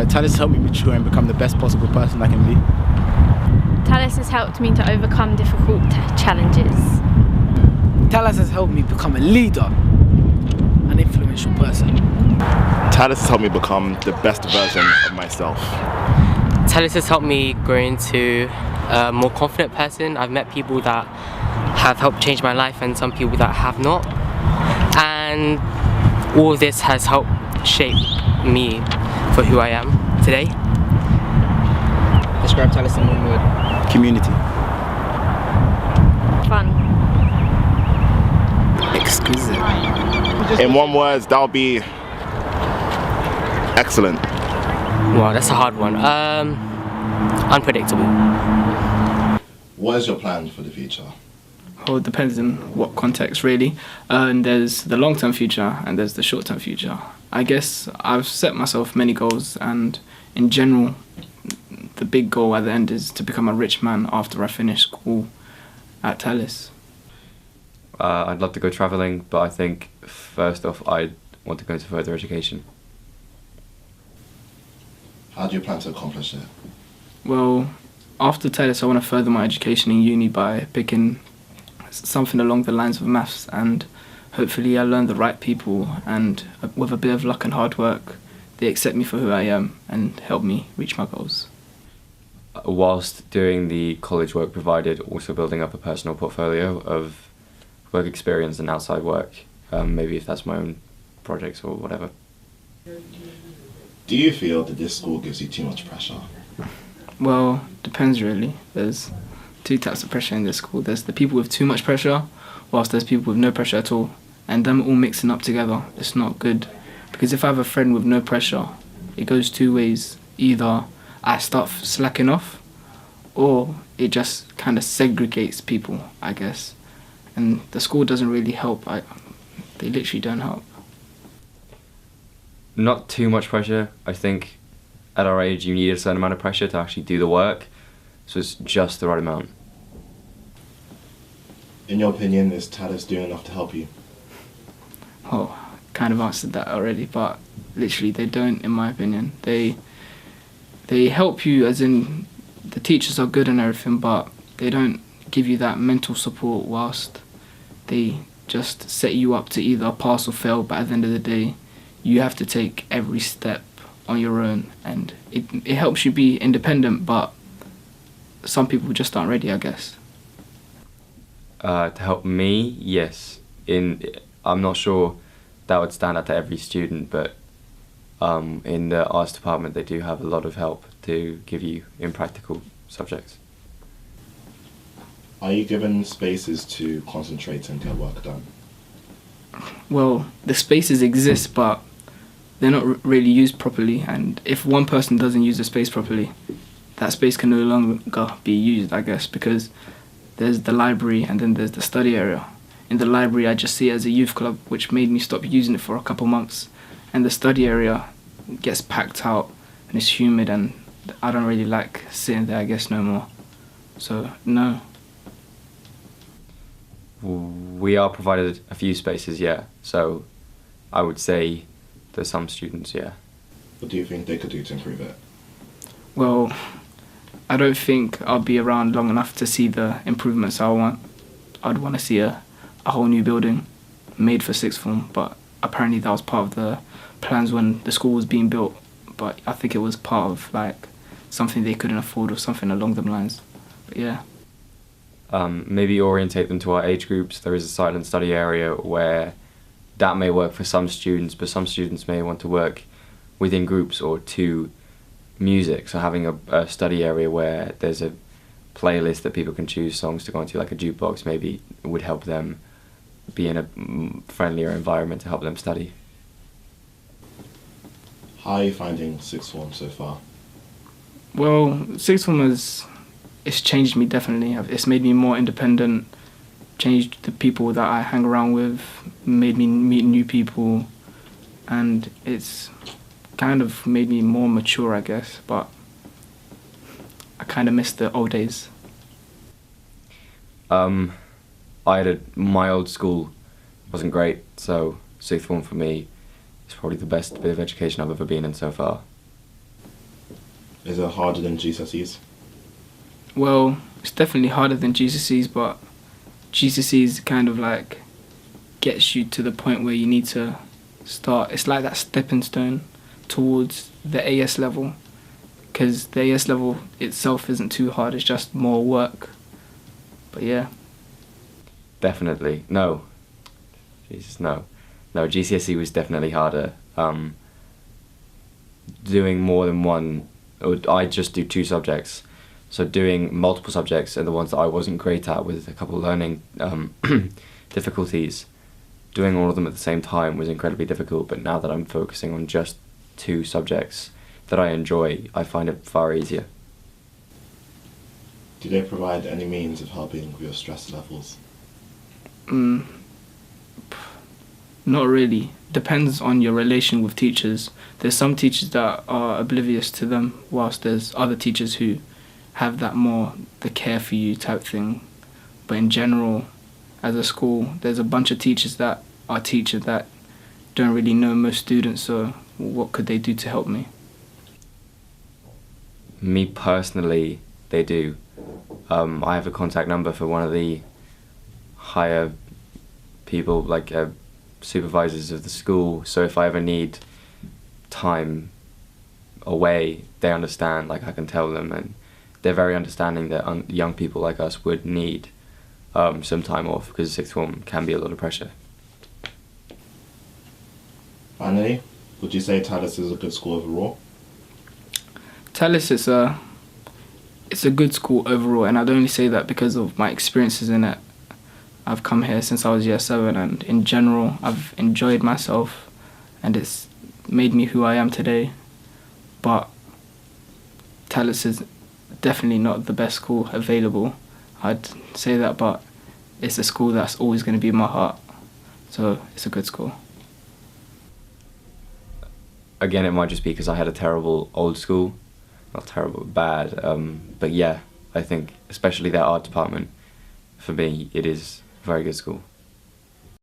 Tallis helped me mature and become the best possible person I can be. Tallis has helped me to overcome difficult challenges. Tallis has helped me become a leader, an influential person. Tallis has helped me become the best version of myself. Tallis has helped me grow into a more confident person. I've met people that have helped change my life and some people that have not. And all of this has helped shape me for who I am today. Describe Tallis in one word. Community. Fun. Exquisite. In one word, that would be excellent. Wow, that's a hard one. Unpredictable. What is your plan for the future? Well, it depends on what context, really. And there's the long-term future and there's the short-term future. I guess I've set myself many goals, and in general, the big goal at the end is to become a rich man after I finish school at Tallis. I'd love to go travelling, but I think first off I'd want to go into further education. How do you plan to accomplish it? Well, after Tallis I want to further my education in uni by picking something along the lines of maths, and hopefully I learn the right people, and with a bit of luck and hard work they accept me for who I am and help me reach my goals. Whilst doing the college work provided, also building up a personal portfolio of work experience and outside work, maybe if that's my own projects or whatever. Do you feel that this school gives you too much pressure? Well, depends really. There's two types of pressure in this school. There's the people with too much pressure, whilst there's people with no pressure at all. And them all mixing up together, it's not good. Because if I have a friend with no pressure, it goes two ways. Either I start slacking off, or it just kind of segregates people, I guess. And the school doesn't really help. They literally don't help. Not too much pressure. I think at our age you need a certain amount of pressure to actually do the work, so it's just the right amount. In your opinion, is Tallis doing enough to help you? Oh, kind of answered that already, but literally they don't, in my opinion. They help you, as in the teachers are good and everything, but they don't give you that mental support, whilst they just set you up to either pass or fail. But at the end of the day, you have to take every step on your own, and it helps you be independent, but some people just aren't ready, I guess. To help me, yes. I'm not sure that would stand out to every student, but in the arts department they do have a lot of help to give you in practical subjects. Are you given spaces to concentrate and get work done? Well, the spaces exist, but they're not really used properly, and if one person doesn't use the space properly, that space can no longer be used, I guess, because there's the library and then there's the study area. In the library I just see it as a youth club, which made me stop using it for a couple months, and the study area gets packed out and it's humid, and I don't really like sitting there, I guess, no more. So, no. We are provided a few spaces, yeah, so I would say there's some students, yeah. What do you think they could do to improve it? Well, I don't think I'll be around long enough to see the improvements I want. I'd want to see a whole new building made for sixth form, but apparently that was part of the plans when the school was being built, but I think it was part of like something they couldn't afford or something along them lines. But yeah. Maybe orientate them to our age groups. There is a silent study area where that may work for some students, but some students may want to work within groups or to music, so having a study area where there's a playlist that people can choose songs to go into, like a jukebox, maybe would help them be in a friendlier environment to help them study. How are you finding sixth form so far? Well, sixth form it's changed me, definitely. It's made me more independent, changed the people that I hang around with, made me meet new people, and it's kind of made me more mature, I guess, but I kind of miss the old days. My old school wasn't great, so sixth form for me is probably the best bit of education I've ever been in so far. Is it harder than GCSEs? Well, it's definitely harder than GCSEs, but GCSEs kind of like gets you to the point where you need to start. It's like that stepping stone towards the AS level, because the AS level itself isn't too hard, it's just more work. But yeah. Definitely. No. Jesus, no. No, GCSE was definitely harder. Doing more than one, I just do 2 subjects. So doing multiple subjects and the ones that I wasn't great at with a couple of learning difficulties, doing all of them at the same time was incredibly difficult. But now that I'm focusing on just 2 subjects that I enjoy, I find it far easier. Do they provide any means of helping with your stress levels? Not really. Depends on your relation with teachers. There's some teachers that are oblivious to them, whilst there's other teachers who have that more the care for you type thing. But in general, as a school, there's a bunch of teachers that are teachers that don't really know most students, so what could they do to help me? Me personally, they do. I have a contact number for one of the higher people, like supervisors of the school, so if I ever need time away, they understand, like I can tell them, and they're very understanding that young people like us would need some time off, because sixth form can be a lot of pressure. Finally, would you say Talis is a good school overall? Talis is it's a good school overall, and I'd only say that because of my experiences in it. I've come here since I was year 7, and in general I've enjoyed myself and it's made me who I am today. But Talis is definitely not the best school available. I'd say that, but it's a school that's always going to be in my heart. So it's a good school. Again, it might just be because I had a terrible old school. Not terrible, bad. But yeah, I think especially their art department, for me, it is a very good school.